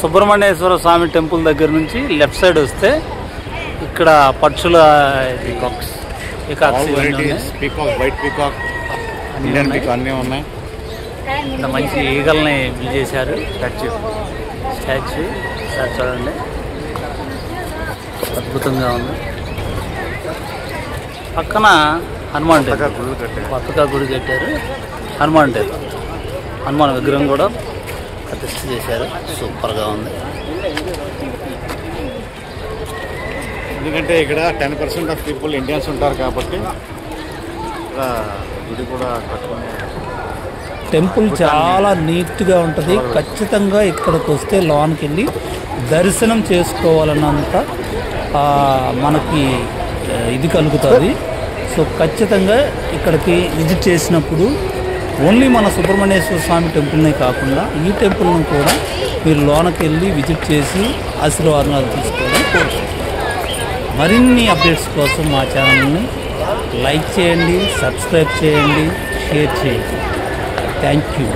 సుబ్రహ్మణ్యేశ్వర స్వామి temple దగ్గర నుంచి left side వస్తే ఇక్కడ పక్షుల వైట్ పీకాక్ అన్నీ ఉన్నాయి. ఇంత మంచి ఈగల్ని బిల్ చేశారు. స్టాచ్యూ చూడండి, అద్భుతంగా ఉంది. పక్కన హనుమాన్ కొత్తగా గుడి కట్టారు. హనుమాన్ విగ్రహం కూడా ప్రతిష్ఠ చేశారు. సూపర్గా ఉంది. ఎందుకంటే ఇక్కడ 10% ఆఫ్ పీపుల్ ఇండియన్స్ ఉంటారు కాబట్టి గుడి కూడా కట్టుకునే. టెంపుల్ చాలా నీట్గా ఉంటుంది. ఖచ్చితంగా ఇక్కడికి వస్తే లోనికి వెళ్ళి దర్శనం చేసుకోవాలన్నంత మనకి ఇది కలుగుతుంది. సో ఖచ్చితంగా ఇక్కడికి విజిట్ చేసినప్పుడు ఓన్లీ మన సుబ్రహ్మణ్యేశ్వర స్వామి టెంపుల్నే కాకుండా ఈ టెంపుల్ను కూడా మీరు లోనకి వెళ్ళి విజిట్ చేసి ఆశీర్వాదాలు తీసుకోవడం కోరుకుంటున్నాను. మరిన్ని అప్డేట్స్ కోసం మా ఛానల్ని లైక్ చేయండి, సబ్స్క్రైబ్ చేయండి, షేర్ చేయండి. Thank you.